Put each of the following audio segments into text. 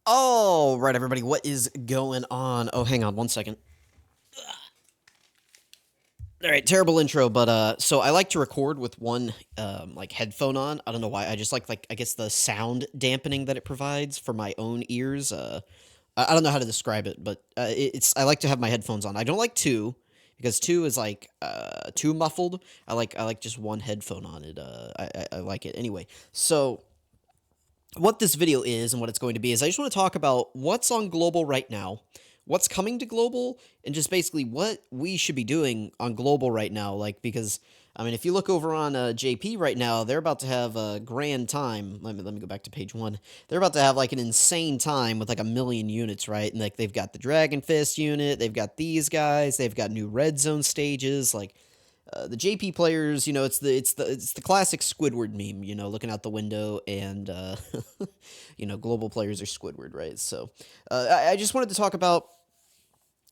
All right, everybody, what is going on? Oh, hang on one second. All right, terrible intro, but so I like to record with one like headphone on. I don't know why. I just like I guess the sound dampening that it provides for my own ears. I don't know how to describe it, but it's I like to have my headphones on. I don't like two because two is like too muffled. I like just one headphone on it. I like it anyway. So what this video is and what it's going to be is I just want to talk about what's on global right now, what's coming to global, and just basically what we should be doing on global right now. Like, because, I mean, if you look over on JP right now, they're about to have a grand time. Let me go back to page one. They're about to have like an insane time with like 1,000,000 units, right? And like they've got the Dragon Fist unit, they've got these guys, they've got new red zone stages, like the JP players, it's the classic Squidward meme, looking out the window and global players are Squidward, right? So I just wanted to talk about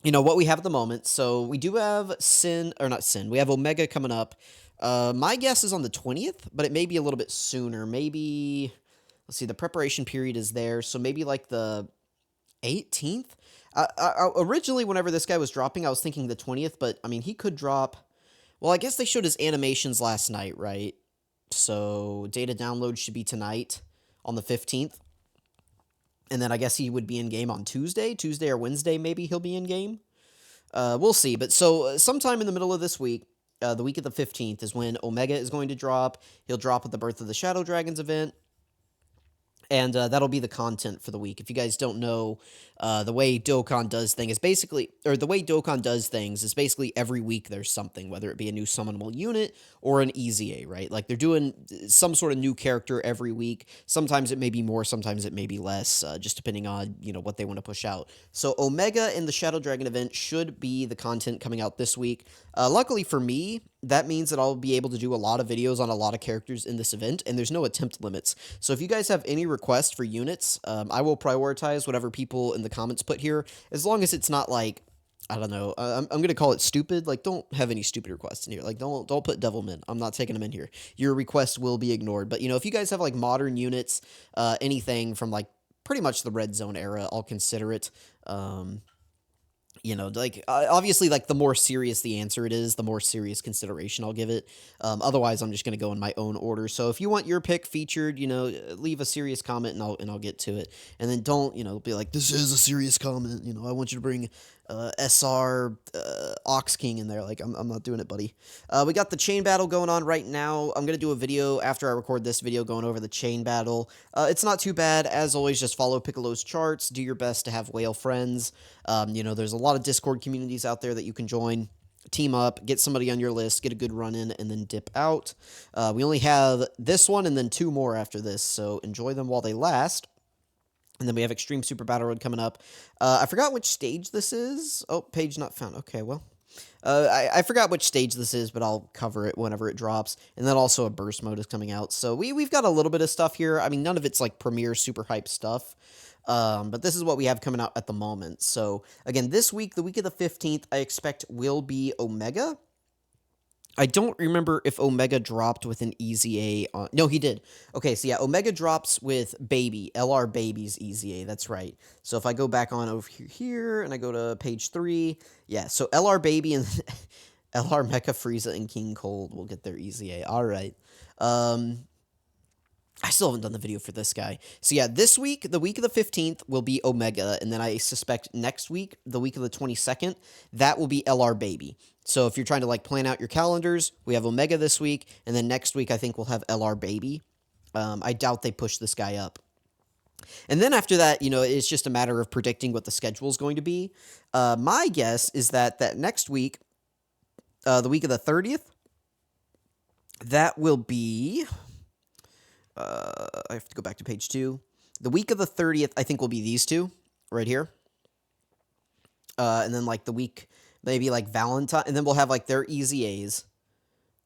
what we have at the moment. So we do have we have Omega coming up. My guess is on the 20th, but it may be a little bit sooner. Maybe let's see, the preparation period is there, so maybe like the 18th. Originally, whenever this guy was dropping, I was thinking the 20th, but I mean, he could drop. Well, I guess they showed his animations last night, right? So data download should be tonight on the 15th. And then I guess he would be in game on Tuesday or Wednesday, maybe he'll be in game. We'll see. But so sometime in the middle of this week, the week of the 15th, is when Omega is going to drop. He'll drop at the Birth of the Shadow Dragons event. And that'll be the content for the week. If you guys don't know, the way Dokkan does things is basically every week there's something, whether it be a new summonable unit or an EZA, right? Like they're doing some sort of new character every week. Sometimes it may be more, sometimes it may be less, just depending on what they want to push out. So Omega and the Shadow Dragon event should be the content coming out this week. Luckily for me, that means that I'll be able to do a lot of videos on a lot of characters in this event, and there's no attempt limits. So if you guys have any requests for units, I will prioritize whatever people in the comments put here, as long as it's not like, I don't know, I'm going to call it stupid. Like, don't have any stupid requests in here. Like, don't put Devilman. I'm not taking them in here. Your requests will be ignored. But, if you guys have, like, modern units, anything from, like, pretty much the Red Zone era, I'll consider it. Obviously, like, the more serious the answer it is, the more serious consideration I'll give it. Otherwise, I'm just going to go in my own order. So if you want your pick featured, leave a serious comment and I'll get to it. And then don't, be like, this is a serious comment. I want you to bring SR Ox King in there. Like, I'm not doing it, buddy. We got the chain battle going on right now. I'm going to do a video after I record this video going over the chain battle. It's not too bad. As always, just follow Piccolo's charts. Do your best to have whale friends. There's a lot of Discord communities out there that you can join. Team up, get somebody on your list, get a good run in, and then dip out. We only have this one and then 2 more after this, so enjoy them while they last. And then we have Extreme Super Battle Road coming up. I forgot which stage this is. Oh, page not found. Okay, well. I forgot which stage this is, but I'll cover it whenever it drops. And then also a burst mode is coming out. So we've got a little bit of stuff here. I mean, none of it's like premier super hype stuff. But this is what we have coming out at the moment. So, again, this week, the week of the 15th, I expect will be Omega. I don't remember if Omega dropped with an EZA on... No, he did. Okay, so yeah, Omega drops with Baby, LR Baby's EZA, that's right. So if I go back on over here, and I go to page 3, yeah, so LR Baby and LR Mecha Frieza and King Cold will get their EZA. All right. I still haven't done the video for this guy. So yeah, this week, the week of the 15th, will be Omega, and then I suspect next week, the week of the 22nd, that will be LR Baby. So if you're trying to, like, plan out your calendars, we have Omega this week, and then next week I think we'll have LR Baby. I doubt they push this guy up. And then after that, it's just a matter of predicting what the schedule is going to be. My guess is that next week, the week of the 30th, that will be... I have to go back to page 2. The week of the 30th, I think, will be these two right here. And then, like, the week, maybe, like, Valentine, and then we'll have, like, their EZAs.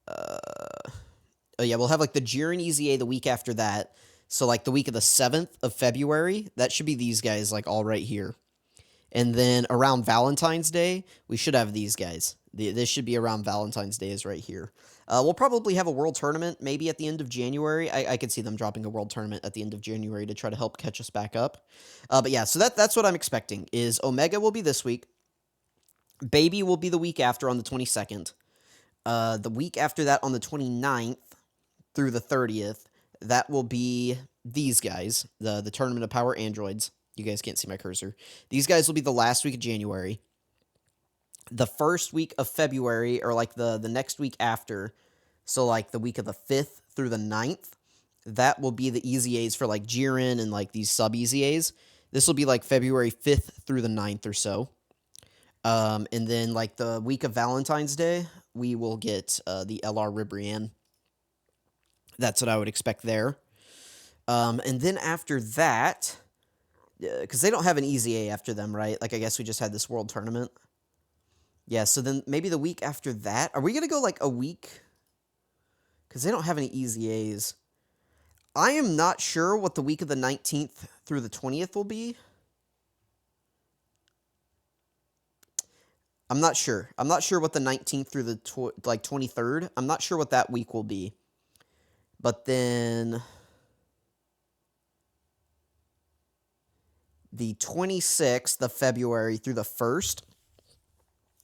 Oh, yeah, we'll have, like, the Jiren EZA the week after that. So, like, the week of the 7th of February, that should be these guys, like, all right here. And then around Valentine's Day, we should have these guys. This should be around Valentine's Day is right here. We'll probably have a world tournament maybe at the end of January. I could see them dropping a world tournament at the end of January to try to help catch us back up. But yeah, so that's what I'm expecting is Omega will be this week. Baby will be the week after on the 22nd. The week after that on the 29th through the 30th, that will be these guys, the Tournament of Power Androids. You guys can't see my cursor. These guys will be the last week of January. The first week of February, or like the next week after, so like the week of the 5th through the 9th, that will be the EZAs for like Jiren and like these sub EZAs. This will be like February 5th through the 9th or so. And then like the week of Valentine's Day, we will get the LR Ribrianne. That's what I would expect there. And then after that, because they don't have an EZA after them, right? Like I guess we just had this world tournament. Yeah, so then maybe the week after that, are we going to go like a week? Because they don't have any EZAs. I am not sure what the week of the 19th through the 20th will be. I'm not sure. I'm not sure what the 19th through the 23rd. I'm not sure what that week will be. But then the 26th of February through the 1st,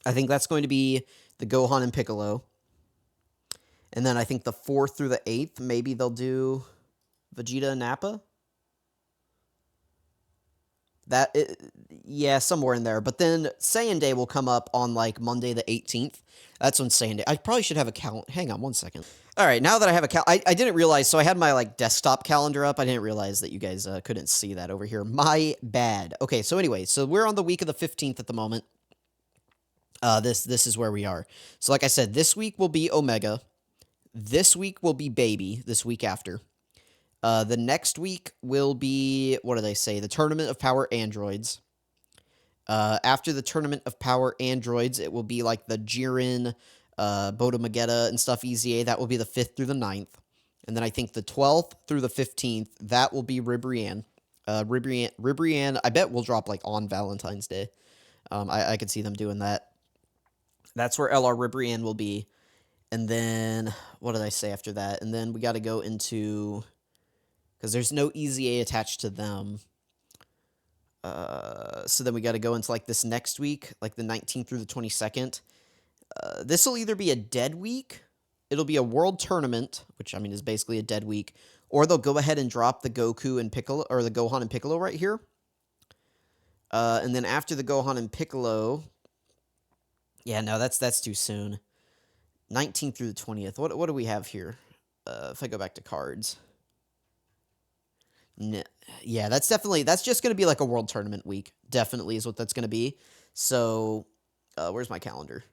I think that's going to be the Gohan and Piccolo. And then I think the 4th through the 8th, maybe they'll do Vegeta and Nappa. Yeah, somewhere in there. But then Saiyan Day will come up on like Monday the 18th. That's when Saiyan Day. I probably should have a calendar. Hang on one second. All right, now that I have a calendar, I didn't realize. So I had my like desktop calendar up. I didn't realize that you guys couldn't see that over here. My bad. Okay, so anyway, so we're on the week of the 15th at the moment. This is where we are. So like I said, this week will be Omega. This week will be Baby. This week after. The next week will be, what do they say? The Tournament of Power Androids. After the Tournament of Power Androids, it will be like the Jiren, Boda Magetta and stuff EZA. That will be the 5th through the 9th. And then I think the 12th through the 15th, that will be Ribrianne. Ribrianne, I bet will drop like on Valentine's Day. I could see them doing that. That's where LR Ribrianne will be. And then, what did I say after that? And then we got to go into... because there's no EZA attached to them. So then we got to go into like this next week, like the 19th through the 22nd. This will either be a dead week, it'll be a world tournament, which I mean is basically a dead week, or they'll go ahead and drop the Goku and Piccolo, or the Gohan and Piccolo right here. And then after the Gohan and Piccolo, yeah, no, that's too soon. 19th through the 20th. What do we have here? If I go back to cards. Yeah, that's just going to be like a world tournament week. Definitely is what that's going to be. So, where's my calendar?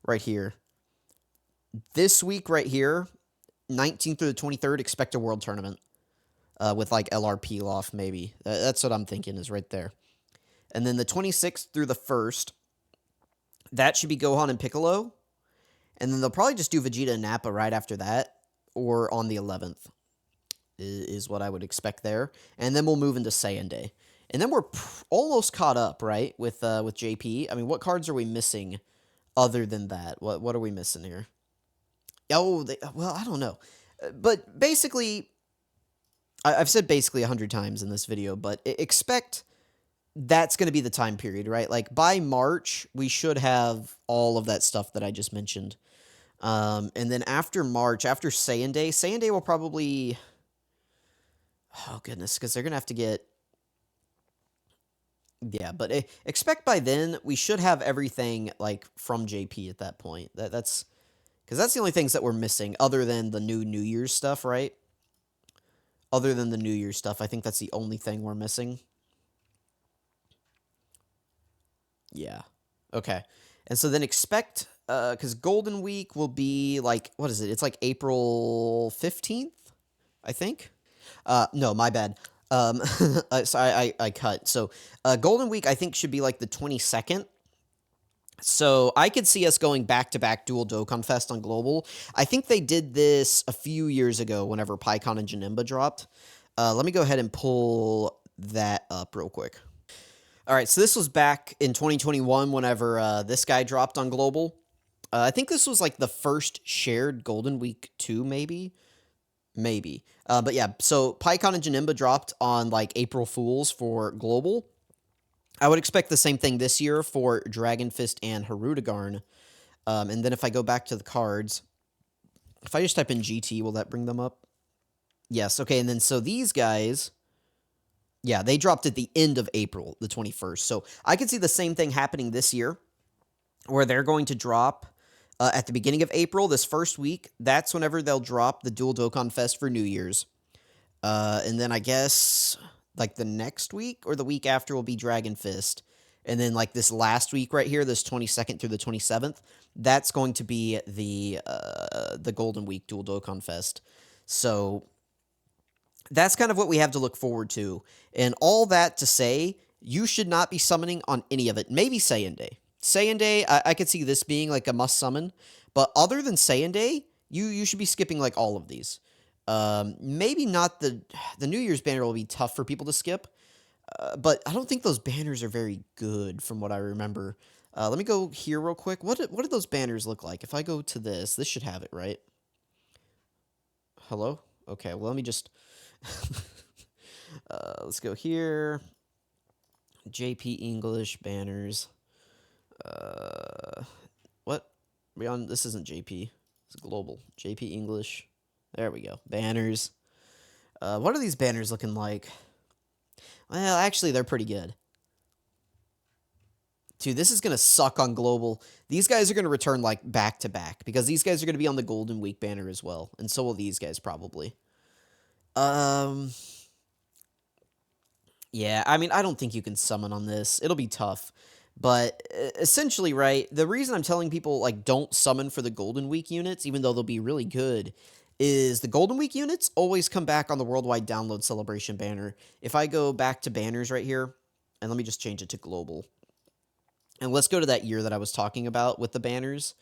Right here. This week right here, 19th through the 23rd, expect a world tournament. With like LRP off maybe. That's what I'm thinking is right there. And then the 26th through the 1st, that should be Gohan and Piccolo. And then they'll probably just do Vegeta and Nappa right after that, or on the 11th. Is what I would expect there. And then we'll move into Saiyan Day. And then we're almost caught up, right, with JP. I mean, what cards are we missing other than that? What are we missing here? Oh, well, I don't know. But basically, I've said basically 100 times in this video, but expect that's going to be the time period, right? Like, by March, we should have all of that stuff that I just mentioned. And then after March, after Saiyan Day will probably... oh, goodness, because they're going to have to get... yeah, but expect by then we should have everything, like, from JP at that point. That's... because that's the only things that we're missing, other than the New Year's stuff, right? Other than the New Year's stuff, I think that's the only thing we're missing. Yeah. Okay. And so then expect... because Golden Week will be, like... what is it? It's, like, April 15th, I think? No, my bad. Sorry, I cut. So, Golden Week, I think, should be, like, the 22nd. So, I could see us going back-to-back dual Dokkan Fest on Global. I think they did this a few years ago whenever PyCon and Janemba dropped. Let me go ahead and pull that up real quick. All right, so this was back in 2021 whenever this guy dropped on Global. I think this was like the first shared Golden Week 2, maybe. Maybe. But yeah, so PyCon and Janimba dropped on like April Fools for Global. I would expect the same thing this year for Dragon Fist and Harudagarn. And then if I go back to the cards, if I just type in GT, will that bring them up? Yes, okay, and then so these guys, yeah, they dropped at the end of April, the 21st. So I could see the same thing happening this year, where they're going to drop at the beginning of April, this first week. That's whenever they'll drop the Dual Dokkan Fest for New Year's. And then I guess like the next week or the week after will be Dragon Fist. And then like this last week right here, this 22nd through the 27th, that's going to be the Golden Week Dual Dokkan Fest. So that's kind of what we have to look forward to. And all that to say, you should not be summoning on any of it. Maybe Saiyan Day. Saiyan Day, I could see this being like a must summon. But other than Saiyan Day, you should be skipping like all of these. Maybe not the New Year's banner will be tough for people to skip. But I don't think those banners are very good from what I remember. Let me go here real quick. What do those banners look like? If I go to this should have it, right? Hello? Okay, well, let me just... let's go here. JP English banners. What? We on? This isn't JP. It's global. JP English. There we go. Banners. What are these banners looking like? Well, actually, they're pretty good. Dude, this is going to suck on global. These guys are going to return, like, back-to-back, because these guys are going to be on the Golden Week banner as well, and so will these guys, probably. Yeah, I mean, I don't think you can summon on this. It'll be tough. But essentially, right, the reason I'm telling people, like, don't summon for the Golden Week units, even though they'll be really good, is the Golden Week units always come back on the Worldwide Download Celebration banner. If I go back to banners right here, and let me just change it to global. And let's go to that year that I was talking about with the banners.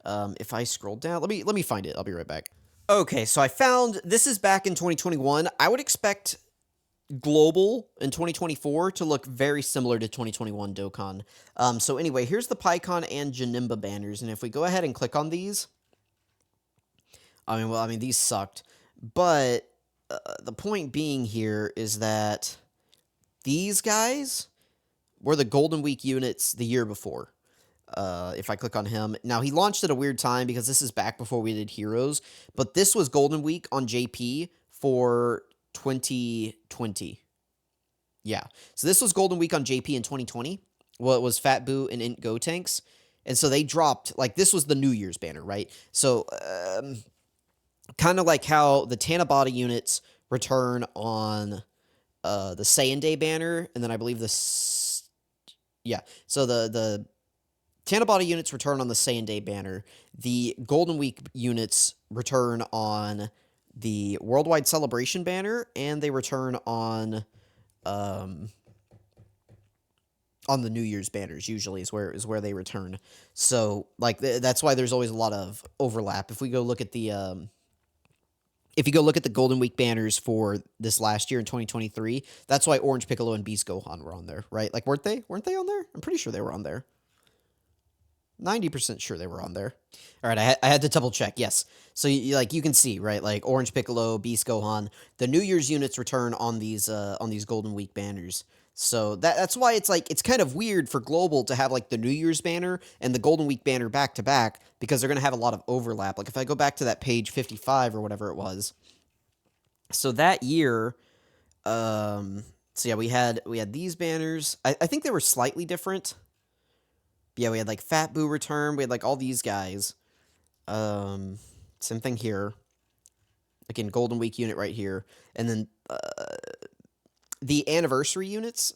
If I scroll down, let me find it. I'll be right back. Okay, so I found this is back in 2021. I would expect global in 2024 to look very similar to 2021 Dokkan. So anyway, here's the PyCon and Janimba banners, and if we go ahead and click on these, I mean, these sucked, but the point being here is that these guys were the Golden Week units the year before. If I click on him. Now, he launched at a weird time because this is back before we did Heroes, but this was Golden Week on JP for 2020. Yeah. So this was Golden Week on JP in 2020. Well, it was Fat Boo and Int Go Tanks. And so they dropped, like, this was the New Year's banner, right? So, kind of like how the Tanabata units return on the Saiyan Day banner, and then I believe this... Yeah, so the Tanabata units return on the Saiyan Day banner. The Golden Week units return on the Worldwide Celebration banner, and they return on the New Year's banners. Usually is where they return. So like that's why there's always a lot of overlap. If we go look at the if you go look at the Golden Week banners for this last year in 2023, that's why Orange Piccolo and Beast Gohan were on there, right? Like weren't they? Weren't they on there? I'm pretty sure they were on there. 90% sure they were on there. All right, I had to double check. Yes. So you can see, right? Like Orange Piccolo, Beast Gohan, the New Year's units return on these Golden Week banners. So that's why it's like it's kind of weird for Global to have like the New Year's banner and the Golden Week banner back to back because they're going to have a lot of overlap. Like if I go back to that page 55 or whatever it was. So that year so yeah, we had these banners. I think they were slightly different. Yeah, we had like Fat Boo return. We had like all these guys. Same thing here. Again, Golden Week unit right here. And then the anniversary units,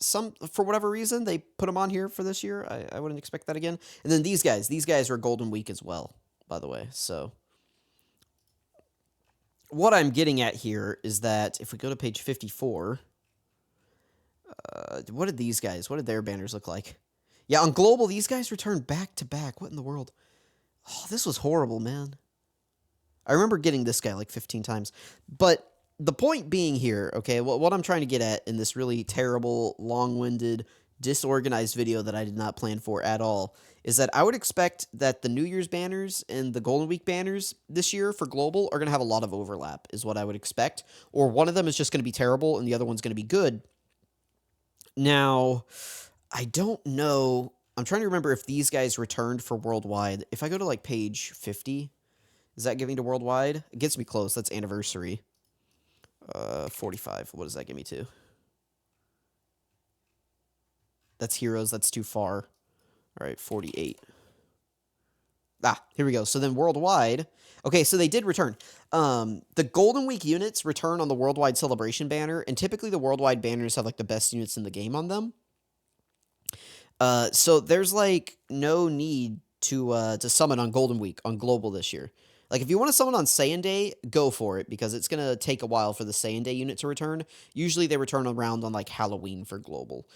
for whatever reason, they put them on here for this year. I wouldn't expect that again. And then these guys were Golden Week as well, by the way. So what I'm getting at here is that if we go to page 54, what did their banners look like? Yeah, on Global, these guys returned back-to-back. What in the world? Oh, this was horrible, man. I remember getting this guy like 15 times. But the point being here, okay, what I'm trying to get at in this really terrible, long-winded, disorganized video that I did not plan for at all is that I would expect that the New Year's banners and the Golden Week banners this year for global are going to have a lot of overlap, is what I would expect. Or one of them is just going to be terrible and the other one's going to be good. Now, I don't know. I'm trying to remember if these guys returned for worldwide. If I go to like page 50, is that giving to worldwide? It gets me close. That's anniversary. 45. What does that get me to? That's heroes. That's too far. All right, 48. Ah, here we go. So then worldwide. Okay, so they did return. The Golden Week units return on the Worldwide Celebration banner, and typically the Worldwide banners have like the best units in the game on them. So there's like no need to summon on Golden Week on global this year. Like if you want to summon on Saiyan Day, go for it because it's gonna take a while for the Saiyan Day unit to return. Usually they return around on like Halloween for global.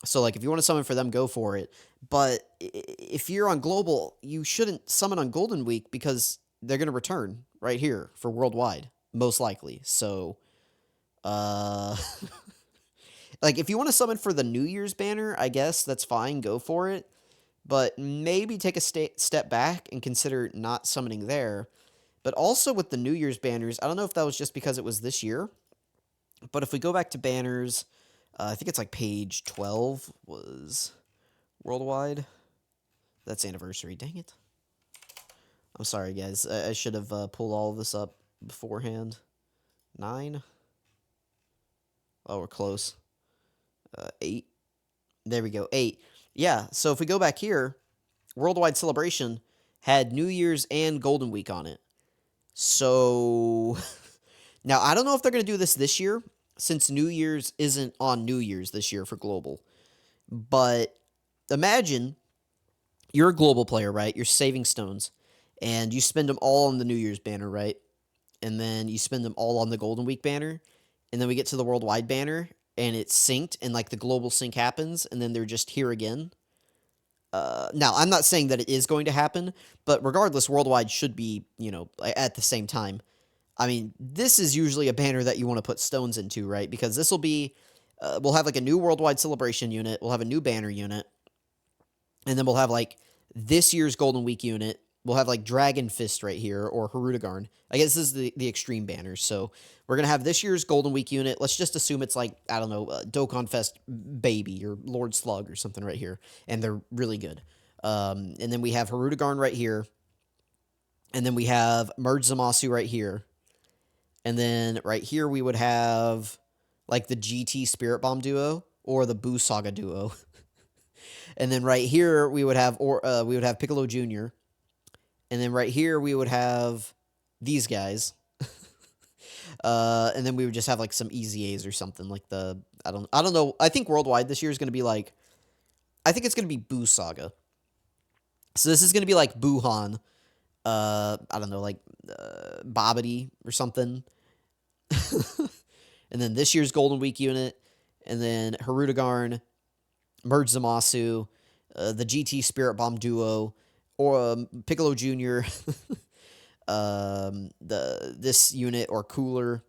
So like if you want to summon for them, go for it. But if you're on global, you shouldn't summon on Golden Week because they're gonna return right here for worldwide, most likely. So, uh, like if you want to summon for the New Year's banner, I guess that's fine, go for it. But maybe take a step back and consider not summoning there. But also with the New Year's banners, I don't know if that was just because it was this year, but if we go back to banners, I think it's like page 12 was worldwide. That's anniversary. Dang it. I'm sorry, guys. I should have pulled all of this up beforehand. 9. Oh, we're close. 8. There we go. 8. Yeah, so if we go back here, Worldwide Celebration had New Year's and Golden Week on it. So now I don't know if they're going to do this year since New Year's isn't on New Year's this year for global. But imagine you're a global player, right? You're saving stones and you spend them all on the New Year's banner, right? And then you spend them all on the Golden Week banner. And then we get to the worldwide banner and it's synced and like the global sync happens and then they're just here again. Now, I'm not saying that it is going to happen, but regardless, worldwide should be, at the same time. I mean, this is usually a banner that you want to put stones into, right? Because this will be, we'll have like a new worldwide celebration unit, we'll have a new banner unit, and then we'll have like this year's Golden Week unit. We'll have like Dragon Fist right here or Harudagarn. I guess this is the extreme banners. So we're going to have this year's Golden Week unit. Let's just assume it's like, I don't know, Dokkan Fest Baby or Lord Slug or something right here. And they're really good. And then we have Harudagarn right here. And then we have Merge Zamasu right here. And then right here we would have like the GT Spirit Bomb duo or the Buu Saga duo. And then right here we would have Piccolo Jr. And then right here we would have these guys. And then we would just have like some easy A's or something like I don't know. I think worldwide this year is going to be like, I think it's going to be Buu Saga. So this is going to be like Buhan. I don't know, like Babidi or something. And then this year's Golden Week unit. And then Harudagarn, Merge Zamasu, the GT Spirit Bomb duo, or Piccolo Jr., this unit or Cooler,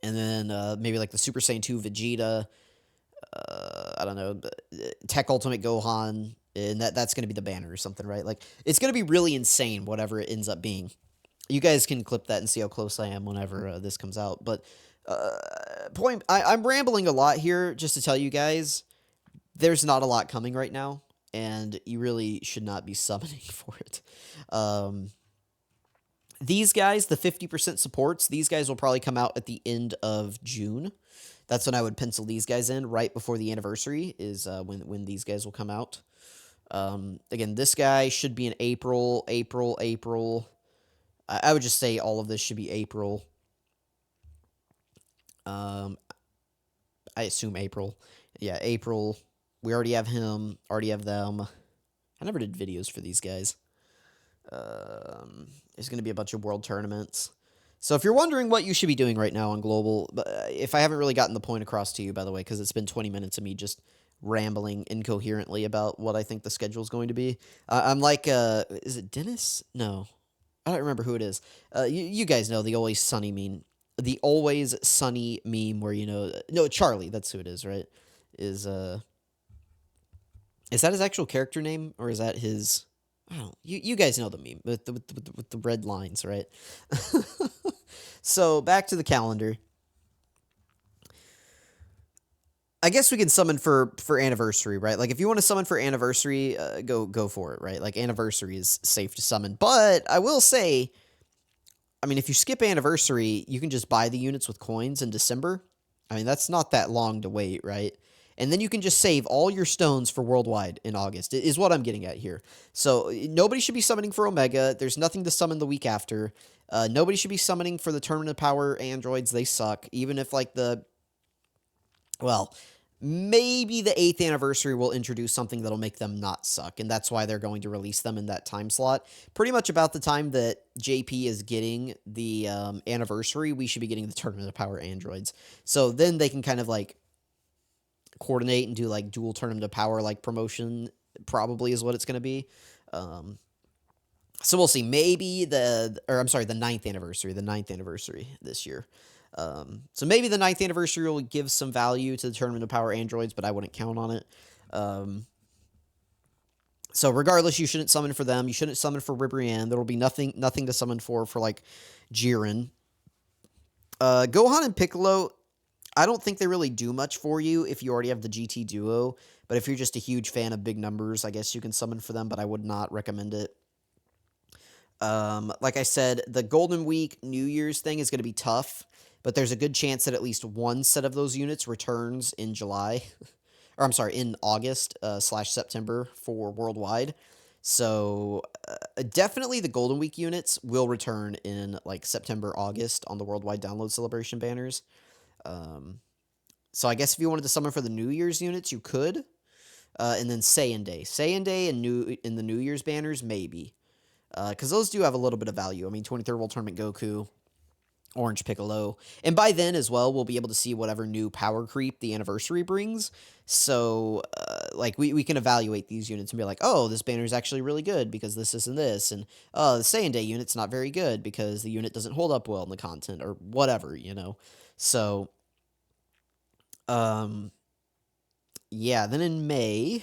and then maybe like the Super Saiyan 2 Vegeta, I don't know, Tech Ultimate Gohan, and that's going to be the banner or something, right? Like, it's going to be really insane, whatever it ends up being. You guys can clip that and see how close I am whenever this comes out, but I'm rambling a lot here just to tell you guys, there's not a lot coming right now, and you really should not be summoning for it. These guys, the 50% supports, these guys will probably come out at the end of June. That's when I would pencil these guys in, right before the anniversary is when these guys will come out. Again, this guy should be in April. I would just say all of this should be April. I assume April. Yeah, April. We already have him, already have them. I never did videos for these guys. There's going to be a bunch of world tournaments. So if you're wondering what you should be doing right now on Global, if I haven't really gotten the point across to you, by the way, because it's been 20 minutes of me just rambling incoherently about what I think the schedule is going to be. I'm like, is it Dennis? No. I don't remember who it is. You guys know the Always Sunny meme. The Always Sunny meme where, no, Charlie, that's who it is, right? Is is that his actual character name, or is that his? I don't. You guys know the meme with the red lines, right? So back to the calendar. I guess we can summon for anniversary, right? Like if you want to summon for anniversary, go for it, right? Like anniversary is safe to summon, but I will say, I mean, if you skip anniversary, you can just buy the units with coins in December. I mean, that's not that long to wait, right? And then you can just save all your stones for worldwide in August, is what I'm getting at here. So nobody should be summoning for Omega. There's nothing to summon the week after. Nobody should be summoning for the Tournament of Power androids. They suck. Even if, like, well, maybe the 8th anniversary will introduce something that'll make them not suck, and that's why they're going to release them in that time slot. Pretty much about the time that JP is getting the anniversary, we should be getting the Tournament of Power androids. So then they can kind of like coordinate and do like dual Tournament of Power like promotion, probably is what it's going to be. Um, so we'll see. Maybe the ninth anniversary this year. So maybe the ninth anniversary will give some value to the Tournament of Power androids, but I wouldn't count on it. So regardless, you shouldn't summon for them. You shouldn't summon for Ribrianne. There will be nothing to summon for like Jiren. Gohan and Piccolo, I don't think they really do much for you if you already have the GT Duo. But if you're just a huge fan of big numbers, I guess you can summon for them, but I would not recommend it. Like I said, the Golden Week New Year's thing is going to be tough, but there's a good chance that at least one set of those units returns in July, or I'm sorry, in August slash September for worldwide. So definitely the Golden Week units will return in like September, August on the worldwide download celebration banners. So I guess if you wanted to summon for the New Year's units, you could. And then Saiyan Day and in the New Year's banners, maybe. Because those do have a little bit of value. I mean, 23rd World Tournament Goku, Orange Piccolo. And by then as well, we'll be able to see whatever new power creep the anniversary brings. So, like, we can evaluate these units and be like, oh, this banner is actually really good because this and this. And, oh, the Saiyan Day unit's not very good because the unit doesn't hold up well in the content or whatever, you know. So, yeah, then in May,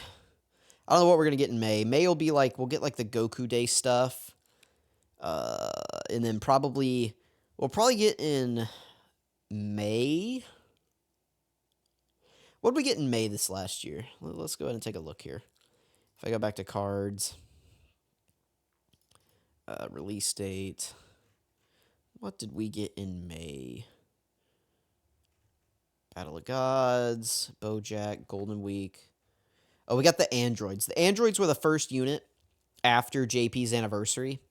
I don't know what we're going to get in May. May will be like, we'll get like the Goku Day stuff. And then we'll probably get in May. What did we get in May this last year? Let's go ahead and take a look here. If I go back to cards, release date. What did we get in May? Battle of Gods, Bojack, Golden Week. Oh, we got the androids. The androids were the first unit after JP's anniversary.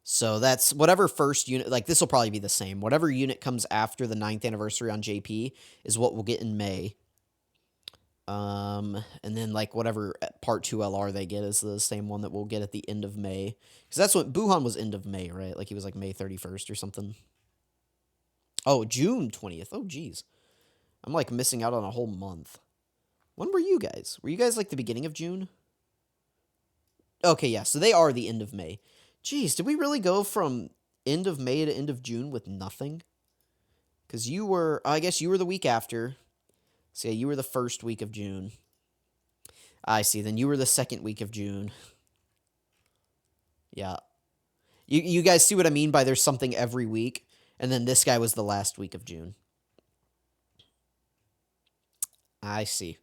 So that's whatever first unit, like this will probably be the same. Whatever unit comes after the 9th anniversary on JP is what we'll get in May. And then like whatever part 2 LR they get is the same one that we'll get at the end of May. Because that's what Buhan was end of May, right? Like he was like May 31st or something. Oh, June 20th. Oh, geez. I'm like missing out on a whole month. When were you guys? Were you guys like the beginning of June? Okay, yeah, so they are the end of May. Jeez, did we really go from end of May to end of June with nothing? Because I guess you were the week after. So yeah, you were the first week of June. I see, then you were the second week of June. Yeah. You guys see what I mean by there's something every week? And then this guy was the last week of June. I see.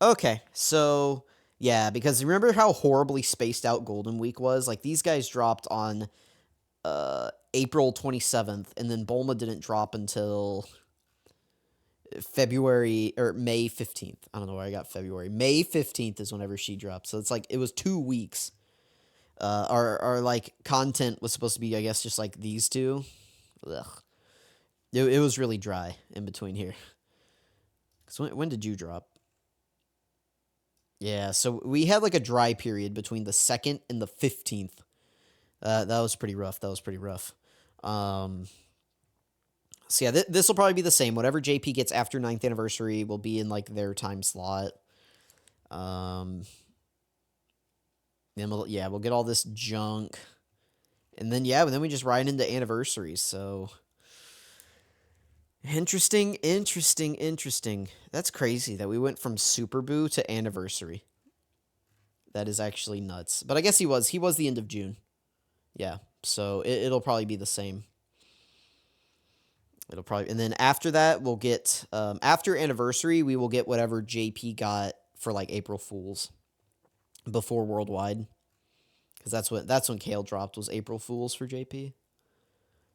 Okay, so yeah, because remember how horribly spaced out Golden Week was? Like these guys dropped on April 27th, and then Bulma didn't drop until February or May 15th. I don't know where I got February. May 15th is whenever she dropped. So it's like it was 2 weeks. Our like content was supposed to be, I guess, just like these two. Ugh. It was really dry in between here. So when did you drop? Yeah, so we had like a dry period between the 2nd and the 15th. That was pretty rough. So yeah, this will probably be the same. Whatever JP gets after 9th anniversary will be in like their time slot. Then we'll get all this junk. And then we just ride into anniversaries. So Interesting, interesting, interesting. That's crazy that we went from Super Boo to Anniversary. That is actually nuts. But I guess he was the end of June. Yeah. So it'll probably be the same. It'll probably, and then after that we'll get after Anniversary we will get whatever JP got for like April Fools before Worldwide, because that's when Kale dropped, was April Fools for JP.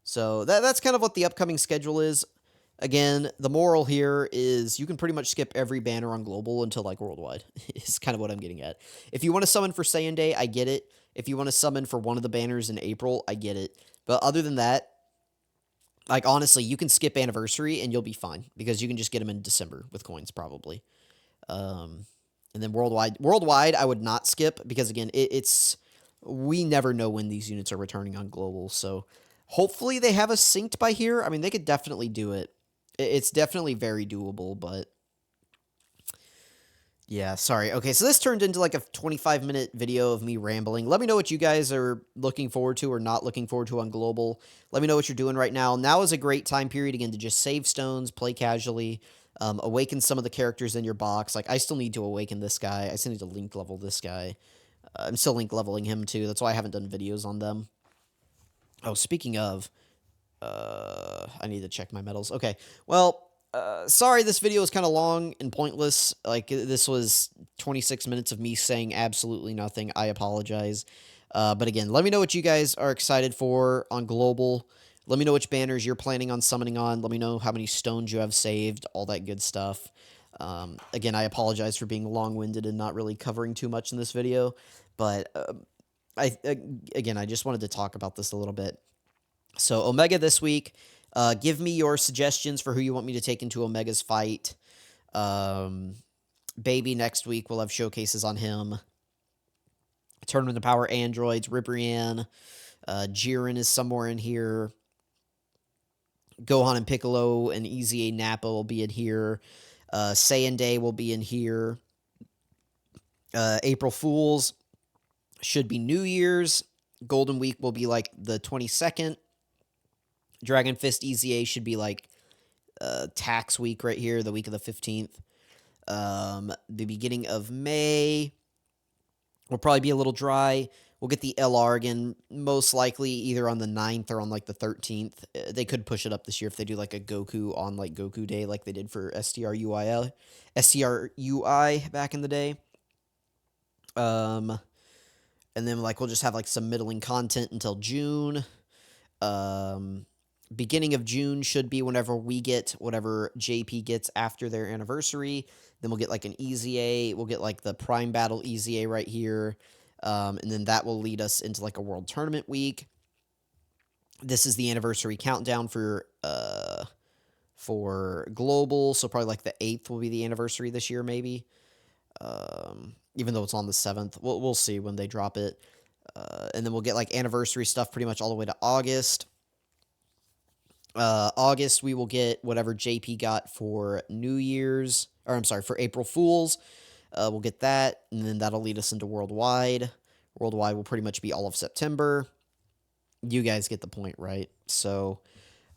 So that's kind of what the upcoming schedule is. Again, the moral here is you can pretty much skip every banner on Global until like Worldwide. Is kind of what I'm getting at. If you want to summon for Saiyan Day, I get it. If you want to summon for one of the banners in April, I get it. But other than that, like honestly, you can skip Anniversary and you'll be fine because you can just get them in December with coins probably. Um, and then Worldwide, I would not skip because again, it's we never know when these units are returning on Global. So hopefully they have us synced by here. I mean, they could definitely do it. It's definitely very doable, but yeah, sorry. Okay, so this turned into like a 25-minute video of me rambling. Let me know what you guys are looking forward to or not looking forward to on Global. Let me know what you're doing right now. Now is a great time period, again, to just save stones, play casually, awaken some of the characters in your box. Like, I still need to awaken this guy. I still need to link level this guy. I'm still link leveling him, too. That's why I haven't done videos on them. Oh, speaking of, I need to check my medals. Okay, well, sorry this video was kind of long and pointless. Like, this was 26 minutes of me saying absolutely nothing. I apologize. But again, let me know what you guys are excited for on Global. Let me know which banners you're planning on summoning on. Let me know how many stones you have saved, all that good stuff. Again, I apologize for being long-winded and not really covering too much in this video. But, again, I just wanted to talk about this a little bit. So, Omega this week. Give me your suggestions for who you want me to take into Omega's fight. Baby next week, we'll have showcases on him. Tournament of Power Androids, Ribrianne. Jiren is somewhere in here. Gohan and Piccolo and Easy A Nappa will be in here. Saiyan Day will be in here. April Fools should be New Year's. Golden Week will be like the 22nd. Dragon Fist EZA should be like tax week right here, the week of the 15th. The beginning of May will probably be a little dry. We'll get the LR again, most likely either on the 9th or on like the 13th. They could push it up this year if they do like a Goku on like Goku Day like they did for STRUI back in the day. And then like we'll just have like some middling content until June. Beginning of June should be whenever we get whatever JP gets after their anniversary. Then we'll get like an EZA. We'll get like the Prime Battle EZA right here. And then that will lead us into like a World Tournament week. This is the anniversary countdown for Global. So probably like the 8th will be the anniversary this year, maybe. Even though it's on the 7th. We'll see when they drop it. And then we'll get like anniversary stuff pretty much all the way to August. August, we will get whatever JP got for New Year's, or I'm sorry, for April Fools. We'll get that, and then that'll lead us into Worldwide. Worldwide will pretty much be all of September. You guys get the point, right? So,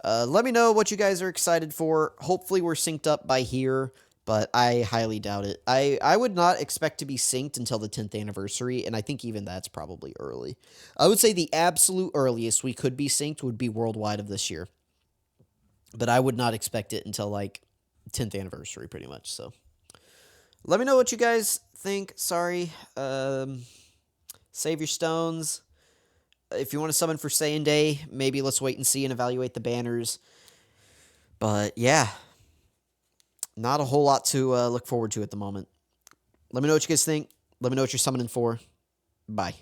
let me know what you guys are excited for. Hopefully we're synced up by here, but I highly doubt it. I would not expect to be synced until the 10th anniversary, and I think even that's probably early. I would say the absolute earliest we could be synced would be Worldwide of this year. But I would not expect it until, like, 10th anniversary, pretty much, so. Let me know what you guys think. Sorry. Save your stones. If you want to summon for Saiyan Day, maybe let's wait and see and evaluate the banners. But, yeah. Not a whole lot to look forward to at the moment. Let me know what you guys think. Let me know what you're summoning for. Bye.